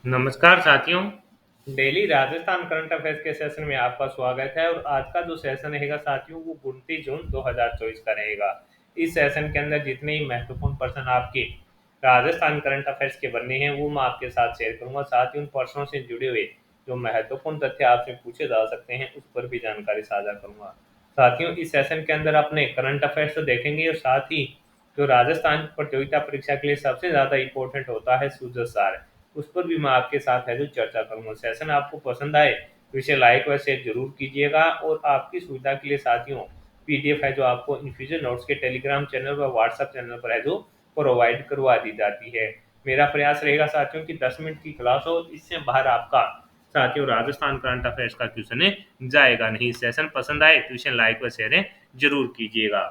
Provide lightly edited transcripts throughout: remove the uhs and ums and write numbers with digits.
नमस्कार साथियों। Daily Rajasthan current affairs के सेशन में आपका स्वागत है। और आज का जो सेशन रहेगा साथियों वो 29 जून 2024 का रहेगा। इस सेशन के अंदर जितने ही महत्वपूर्ण प्रश्न आपके राजस्थान करंट अफेयर्स के बनने हैं वो मैं आपके साथ शेयर करूंगा। साथ ही उन प्रश्नों से जुड़े हुए जो महत्वपूर्ण तथ्य आपसे पूछे जा सकते हैं उस पर भी जानकारी साझा करूंगा। साथियों, इस सेशन के अंदर अपने करंट अफेयर्स तो देखेंगे और साथ ही जो राजस्थान प्रतियोगिता परीक्षा के लिए सबसे ज्यादा इंपॉर्टेंट होता है सूझ सार, उस पर भी मैं आपके साथ है जो चर्चा करूंगा। सेशन आपको पसंद आए तो इसे लाइक व शेयर जरूर कीजिएगा। और आपकी सुविधा के लिए साथियों पीडीएफ है जो आपको इन्फ्यूजन नोट्स के टेलीग्राम चैनल व व्हाट्सएप चैनल पर है जो प्रोवाइड करवा दी जाती है। मेरा प्रयास रहेगा साथियों की 10 मिनट की क्लास हो, इससे बाहर आपका साथियों राजस्थान करंट अफेयर्स का क्वेश्चन जाएगा नहीं। सेशन पसंद आए तो इसे लाइक व शेयर जरूर कीजिएगा।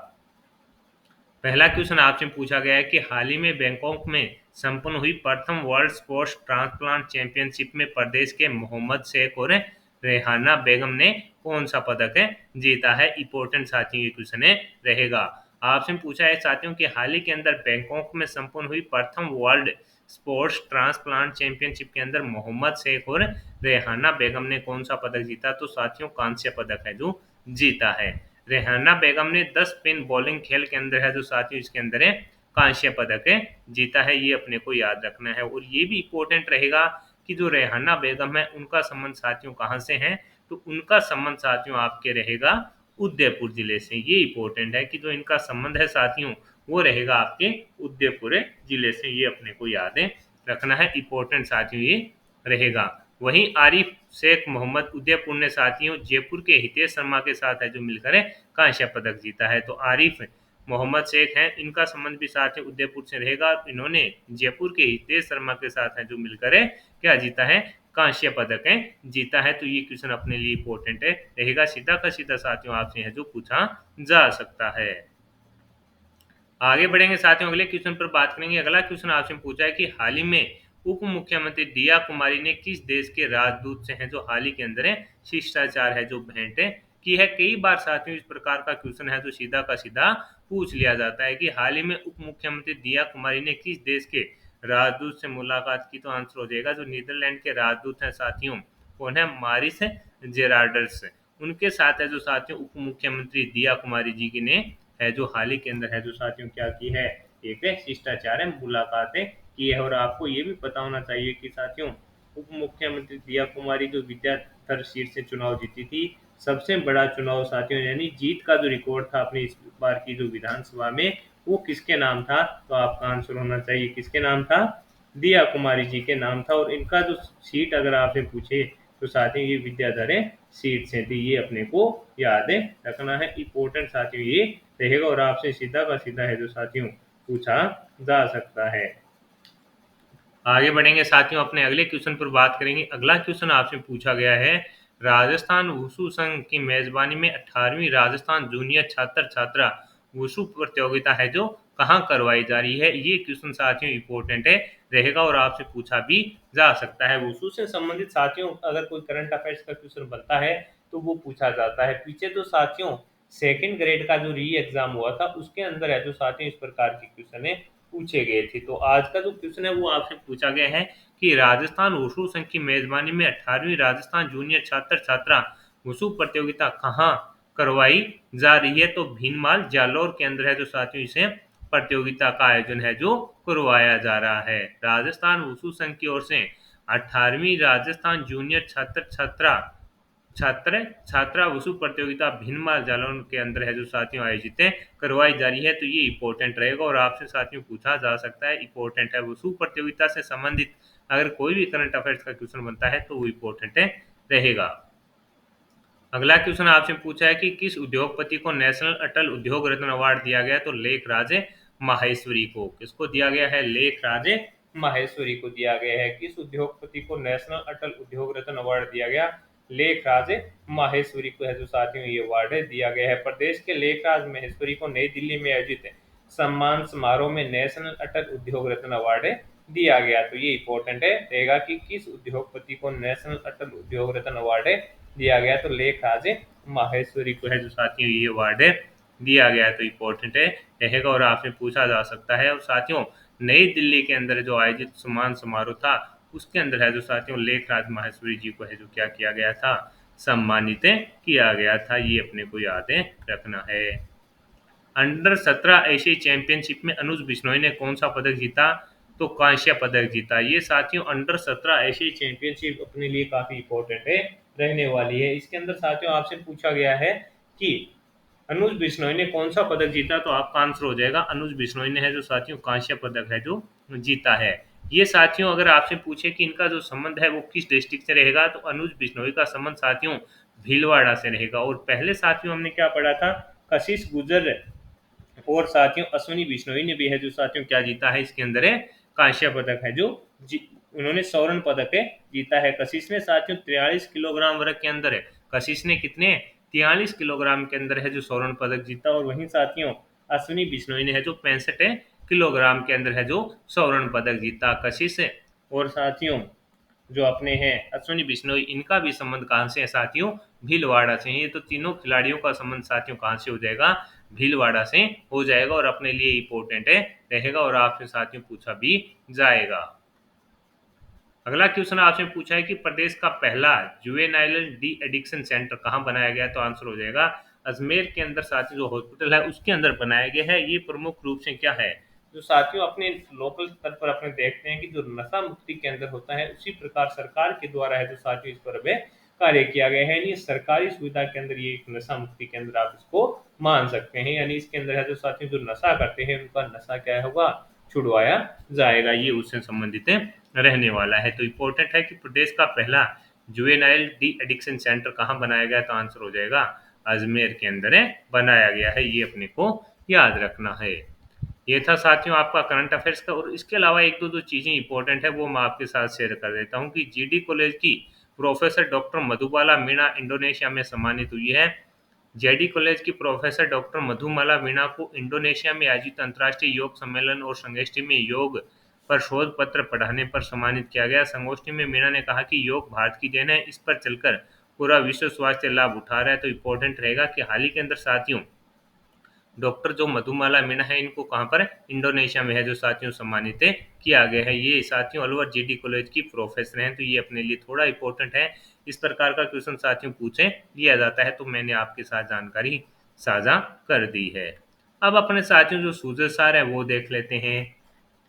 पहला क्वेश्चन आपसे पूछा गया है कि हाल ही में बैंकॉक में संपन्न हुई प्रथम वर्ल्ड स्पोर्ट्स ट्रांसप्लांट चैंपियनशिप में प्रदेश के मोहम्मद शेख और रेहाना बेगम ने कौन सा पदक जीता है। इंपॉर्टेंट साथियों ये क्वेश्चन रहेगा। आपसे पूछा है साथियों कि हाल ही के अंदर बैंकॉक में संपन्न हुई प्रथम वर्ल्ड स्पोर्ट्स ट्रांसप्लांट चैंपियनशिप के अंदर मोहम्मद शेख और रेहाना बेगम ने कौन सा पदक जीता। तो साथियों कांस्य पदक है जो जीता है। रेहाना बेगम ने 10 पिन बॉलिंग खेल के अंदर है जो साथियों इसके अंदर कांस्य पदक जीता है। ये अपने को याद रखना है। और ये भी इंपॉर्टेंट रहेगा कि जो रेहाना बेगम है उनका संबंध साथियों कहाँ से है। तो उनका संबंध साथियों आपके रहेगा उदयपुर जिले से। ये इंपॉर्टेंट है कि जो इनका संबंध है साथियों वो रहेगा आपके उदयपुर जिले से। ये अपने को याद रखना है। इंपॉर्टेंट साथियों ये रहेगा। वहीं आरिफ शेख मोहम्मद उदयपुर ने साथियों जयपुर के हितेश शर्मा के साथ है जो मिलकर कांस्य पदक जीता है। तो आरिफ मोहम्मद शेख हैं, इनका संबंध भी साथियों उदयपुर से रहेगा। इन्होंने जयपुर के हितेश शर्मा के साथ है जो मिलकर क्या जीता है, कांस्य पदक जीता है। तो ये क्वेश्चन अपने लिए इंपॉर्टेंट रहेगा। सीधा का सीधा साथियों आपसे है जो पूछा जा सकता है। आगे बढ़ेंगे साथियों, अगले क्वेश्चन पर बात करेंगे। अगला क्वेश्चन आपसे पूछा है कि हाल ही में उप मुख्यमंत्री दिया कुमारी ने किस देश के राजदूत से हैं जो हाल ही के अंदर शिष्टाचार है जो भेंट की है। कई बार साथियों इस प्रकार का क्वेश्चन है जो सीधा का सीधा पूछ लिया जाता है कि हाल ही में उप मुख्यमंत्री दिया कुमारी ने किस देश के राजदूत से मुलाकात की। तो आंसर हो जाएगा जो नीदरलैंड के राजदूत हैं साथियों कौन है, मारिस जेराडर्स। उनके साथ है जो साथियों उप मुख्यमंत्री दिया कुमारी जी की ने है जो हाल ही के अंदर है जो साथियों क्या की है, एक शिष्टाचार है मुलाकातें की है। और आपको ये भी पता होना चाहिए कि साथियों उप मुख्यमंत्री दिया कुमारी जो विद्याधर सीट से चुनाव जीती थी, सबसे बड़ा चुनाव साथियों यानी जीत का जो रिकॉर्ड था अपनी इस बार की जो विधानसभा में वो किसके नाम था। तो आपका आंसर होना चाहिए किसके नाम था, दिया कुमारी जी के नाम था। और इनका जो सीट अगर आपसे पूछे तो साथियों ये विद्याधर सीट से थी। ये अपने को याद रखना है। इंपॉर्टेंट साथियों ये रहेगा। और आपसे सीधा का सीधा है जो साथियों पूछा जा सकता है। आगे बढ़ेंगे साथियों, अपने अगले क्वेश्चन पर बात करेंगे। अगला क्वेश्चन आपसे पूछा गया है राजस्थान वुशु संघ की मेजबानी में 18वीं राजस्थान जूनियर छात्र छात्रा वुशु प्रतियोगिता है जो कहाँ करवाई जा रही है। ये क्वेश्चन साथियों इंपॉर्टेंट रहेगा और आपसे पूछा भी जा सकता है। वुशु से संबंधित साथियों अगर कोई करंट अफेयर्स का क्वेश्चन बनता है तो वो पूछा जाता है। पीछे तो साथियों सेकंड ग्रेड का जो री एग्जाम हुआ था उसके अंदर है जो साथियों इस प्रकार के क्वेश्चन पूछे गए थे। तो आज का जो क्वेश्चन है वो आपसे पूछा गया है कि राजस्थान वुशु संघ की मेजबानी में 18वीं राजस्थान जूनियर छात्र छात्रा वुशु प्रतियोगिता कहाँ करवाई जा रही है। तो भीनमाल जालौर के अंदर है जो साथियों इसे प्रतियोगिता का आयोजन है जो करवाया जा रहा है। राजस्थान वुशु संघ की ओर से 18वीं राजस्थान जूनियर छात्र छात्रा छात्र छात्रा वसु प्रतियोगिता भिन्न जालौन के अंदर है जो साथियों आयोजित करवाई जा रही है। तो ये इंपॉर्टेंट रहेगा और आपसे साथियों पूछा जा सकता है। इंपॉर्टेंट है वसु प्रतियोगिता से संबंधित अगर कोई भी करंट अफेयर्स का क्वेश्चन बनता है तो वो इंपॉर्टेंट रहेगा। अगला क्वेश्चन आपसे पूछा है कि किस उद्योगपति को नेशनल अटल उद्योग रत्न अवार्ड दिया गया। तो लेख राज माहेश्वरी को। किसको दिया गया है, लेख राज माहेश्वरी को दिया गया है। किस उद्योगपति को नेशनल अटल उद्योग रत्न अवार्ड दिया गया, लेख राज माहेश्वरी को है जो साथियों ये अवार्ड दिया गया है। प्रदेश के लेख राज माहेश्वरी को नई दिल्ली में आयोजित सम्मान समारोह में नेशनल अटल उद्योग रत्न अवार्ड दिया गया। तो ये इंपॉर्टेंट रहेगा कि किस उद्योगपति को नेशनल अटल उद्योग रत्न अवार्ड दिया गया। तो लेख राज माहेश्वरी को है जो साथियों ये अवार्ड दिया गया। तो इंपॉर्टेंट रहेगा और आपसे पूछा जा सकता है। और साथियों नई दिल्ली के अंदर जो आयोजित सम्मान समारोह था उसके अंदर है जो साथियों लेखराज माहेश्वरी जी को है जो क्या किया गया था, सम्मानित किया गया था। ये अपने को याद रखना है। अंडर 17 एशियाई चैंपियनशिप में अनुज बिश्नोई ने कौन सा पदक जीता, तो कांस्य पदक जीता। ये साथियों अंडर 17 एशियाई चैंपियनशिप अपने लिए काफी इंपॉर्टेंट है रहने वाली है। इसके अंदर साथियों आपसे पूछा गया है कि अनुज बिश्नोई ने कौन सा पदक जीता, तो आपका आंसर हो जाएगा अनुज बिश्नोई ने है जो साथियों कांस्य पदक है जो जीता है। ये साथियों अगर आपसे पूछे कि इनका जो संबंध है वो किस डिस्ट्रिक्ट से रहेगा, तो अनुज बिश्नोई का संबंध साथियों भीलवाड़ा से रहेगा। और पहले साथियों हमने क्या पढ़ा था, कशिश गुजर और साथियों अश्विनी बिश्नोई ने भी है जो साथियों क्या जीता है, इसके अंदर है कांस्य पदक है जो उन्होंने स्वर्ण पदक है जीता है। कशिश ने साथियों 43 किलोग्राम वर्ग के अंदर है, कशिश ने कितने 43 किलोग्राम के अंदर है जो स्वर्ण पदक जीता। और वहीं साथियों अश्विनी बिश्नोई ने है जो 65 किलोग्राम के अंदर है जो स्वर्ण पदक जीता। कशिश और साथियों जो अपने हैं अश्विनी बिश्नोई, इनका भी संबंध कहाँ से है साथियों, भीलवाड़ा से। ये तो तीनों खिलाड़ियों का संबंध साथियों कहाँ से हो जाएगा, भीलवाड़ा से हो जाएगा। और अपने लिए इंपॉर्टेंट है रहेगा और आपसे साथियों पूछा भी जाएगा। अगला क्वेश्चन आपसे पूछा है कि प्रदेश का पहला जुवेनाइल डी एडिक्शन सेंटर कहाँ बनाया गया, तो आंसर हो जाएगा अजमेर के अंदर साथियों जो हॉस्पिटल है उसके अंदर बनाया गया है। ये प्रमुख रूप से क्या है, जो साथियों अपने लोकल स्तर पर अपने देखते हैं कि जो नशा मुक्ति केंद्र होता है उसी प्रकार सरकार के द्वारा है जो साथियों इस पर अभी कार्य किया गया है। यानी सरकारी सुविधा के अंदर ये एक नशा मुक्ति केंद्र आप इसको मान सकते हैं। यानी इसके अंदर है जो साथियों जो नशा करते हैं उनका नशा क्या होगा, छुड़वाया जाएगा। ये उससे संबंधित रहने वाला है। तो इम्पोर्टेंट है कि प्रदेश का पहला जुवेनाइल डी एडिक्शन सेंटर कहाँ बनाया गया, तो आंसर हो जाएगा अजमेर के अंदर है बनाया गया है। ये अपने को याद रखना है। ये था साथियों आपका करंट अफेयर्स का। और इसके अलावा एक दो चीजें इंपॉर्टेंट है वो मैं आपके साथ शेयर कर देता हूँ कि जीडी कॉलेज की professor doctor Madhubala Meena Indonesia में सम्मानित हुई है। जेडी कॉलेज की प्रोफेसर डॉक्टर मधुमाला मीणा को इंडोनेशिया में आयोजित अंतर्राष्ट्रीय योग सम्मेलन और संगोष्ठी में योग पर शोध पत्र पढ़ाने पर सम्मानित किया गया। संगोष्ठी में मीणा ने कहा कि योग भारत की देन है, इस पर चलकर पूरा विश्व स्वास्थ्य लाभ उठा रहा है। तो इम्पोर्टेंट रहेगा कि हाल ही के अंदर साथियों डॉक्टर जो मधुमाला मीणा है इनको कहाँ पर इंडोनेशिया में है जो साथियों सम्मानित किया गया है। ये साथियों अलवर जीडी कॉलेज की प्रोफेसर हैं। तो ये अपने लिए थोड़ा इंपॉर्टेंट है, इस प्रकार का क्वेश्चन साथियों पूछे लिया जाता है। तो मैंने आपके साथ जानकारी साझा कर दी है। अब अपने साथियों जो सूजसार है वो देख लेते हैं।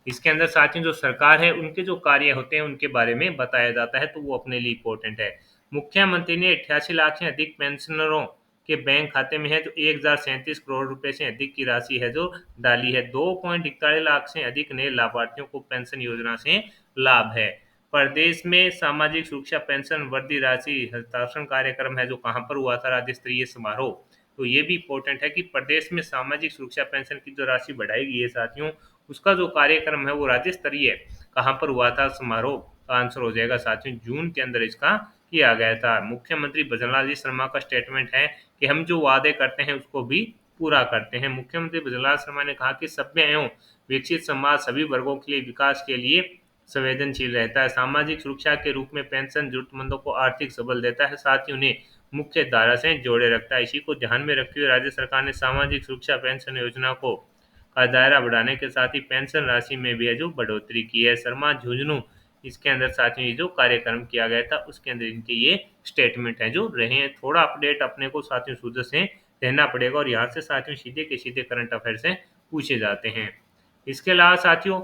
इसके अंदर साथियों जो सरकार है उनके जो कार्य होते हैं उनके बारे में बताया जाता है, तो वो अपने लिए इंपॉर्टेंट है। मुख्यमंत्री ने 88 लाख से अधिक पेंशनरों के बैंक खाते में है जो 1037 करोड़ रुपए से अधिक की राशि है जो डाली है। 2.41 लाख से अधिक नए लाभार्थियों को पेंशन योजना से लाभ है। प्रदेश में सामाजिक सुरक्षा पेंशन वृद्धि राशि हस्तांतरण कार्यक्रम है जो कहाँ पर हुआ था, राज्य स्तरीय समारोह। तो ये भी इंपॉर्टेंट है कि प्रदेश में सामाजिक सुरक्षा पेंशन की जो राशि बढ़ाई गई है साथियों, उसका जो कार्यक्रम है वो राज्य स्तरीय कहाँ पर हुआ था समारोह, का आंसर हो जाएगा साथियों जून के अंदर इसका किया गया था। मुख्यमंत्री भजनलाल जी शर्मा का स्टेटमेंट है कि हम जो वादे करते हैं उसको भी पूरा करते हैं। मुख्यमंत्री भजनलाल शर्मा ने कहा कि सभ्य एवं विकसित समाज सभी वर्गों के लिए विकास के लिए संवेदनशील रहता है। सामाजिक सुरक्षा के रूप में पेंशन जरूरतमंदों को आर्थिक सबल देता है, साथ ही उन्हें मुख्य धारा से जोड़े रखता है। इसी को ध्यान में रखते हुए राज्य सरकार ने सामाजिक सुरक्षा पेंशन योजना को का दायरा बढ़ाने के साथ ही पेंशन राशि में भी है जो बढ़ोतरी की है। शर्मा झुंझुनू इसके अंदर साथियों ये जो कार्यक्रम किया गया था उसके अंदर इनके ये स्टेटमेंट है जो रहे हैं। थोड़ा अपडेट अपने को साथियों सूझ से रहना पड़ेगा और यहाँ से साथियों सीधे के सीधे करंट अफेयर से पूछे जाते हैं। इसके अलावा साथियों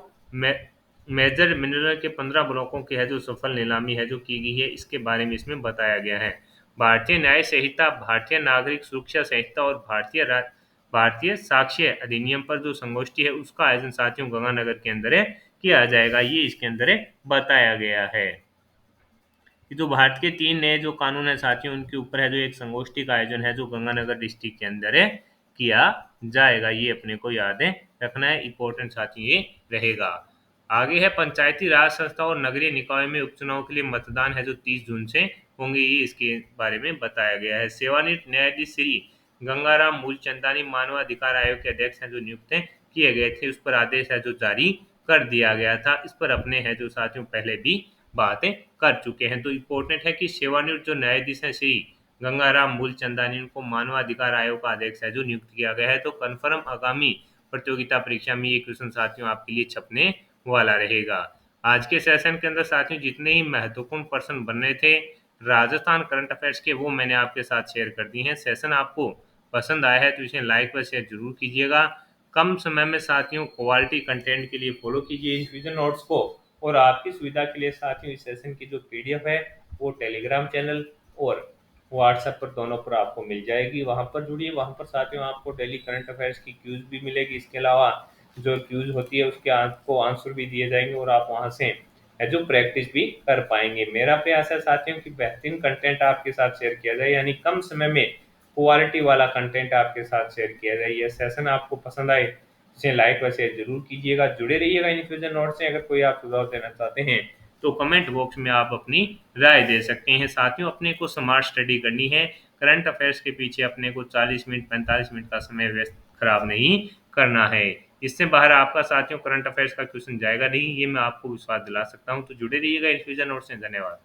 मेजर मिनरल के 15 ब्लॉकों की है जो सफल नीलामी है जो की गई है, इसके बारे में इसमें बताया गया है। भारतीय न्याय संहिता, भारतीय नागरिक सुरक्षा संहिता और भारतीय साक्ष्य अधिनियम पर जो संगोष्ठी है उसका आयोजन साथियों गंगानगर के अंदर है किया जाएगा। ये इसके अंदर है बताया गया है कि जो भारत के 3 नए जो कानून है साथियों उनके ऊपर है जो एक संगोष्ठी का आयोजन है जो गंगानगर डिस्ट्रिक्ट के अंदर है किया जाएगा। ये अपने को याद है रखना है, इंपॉर्टेंट साथियों ये रहेगा। आगे है पंचायती राज संस्था और नगरीय निकाय में उपचुनाव के लिए मतदान है जो 30 जून से होंगे, ये इसके बारे में बताया गया है। सेवानिवृत्त न्यायाधीश श्री गंगाराम मूलचंदानी मानवाधिकार आयोग के अध्यक्ष हैं जो नियुक्त किए गए थे, उस पर आदेश है जो जारी कर दिया गया था। इस पर अपने है जो साथियों पहले भी बातें कर चुके हैं। तो इम्पोर्टेंट है कि सेवानिवृत्त जो न्यायाधीश हैं श्री गंगाराम मूलचंदानी उनको मानवाधिकार आयोग का अध्यक्ष है जो नियुक्त किया गया है। तो कन्फर्म आगामी प्रतियोगिता परीक्षा में ये क्वेश्चन साथियों आपके लिए छपने वाला रहेगा। आज के सेशन के अंदर साथियों जितने ही महत्वपूर्ण पर्सन बनने थे राजस्थान करंट अफेयर्स के, वो मैंने आपके साथ शेयर कर दिए हैं। सेशन आपको पसंद आया है तो इसे लाइक व शेयर जरूर कीजिएगा। कम समय में साथियों क्वालिटी कंटेंट के लिए फॉलो कीजिए इन्फ्यूजन नोट्स को। और आपकी सुविधा के लिए साथियों इस सेशन की जो पीडीएफ है वो टेलीग्राम चैनल और व्हाट्सएप पर, दोनों पर आपको मिल जाएगी। वहां पर जुड़िए, वहां पर साथियों आपको डेली करंट अफेयर्स की क्यूज भी मिलेगी। इसके अलावा जो क्यूज होती है उसके आपको आंसर भी दिए जाएंगे और आप वहां से जो प्रैक्टिस भी कर पाएंगे। मेरा प्रयास है साथियों कि बेहतरीन कंटेंट आपके साथ शेयर किया जाए, यानी कम समय में क्वालिटी वाला कंटेंट आपके साथ शेयर किया जाए। यह सेशन आपको पसंद आए इसे लाइक व शेयर जरूर कीजिएगा। जुड़े रहिएगा इन्फ्यूजन नोट से। अगर कोई आप सुझाव देना चाहते हैं तो कमेंट बॉक्स में आप अपनी राय दे सकते हैं। साथियों अपने को स्मार्ट स्टडी करनी है, करंट अफेयर्स के पीछे अपने को 40 मिनट 45 मिनट का समय व्यस्त खराब नहीं करना है। इससे बाहर आपका साथियों करंट अफेयर्स का क्वेश्चन जाएगा नहीं, ये मैं आपको विश्वास दिला सकता हूं। तो जुड़े रहिएगा इन्फ्यूजन नोट से। धन्यवाद।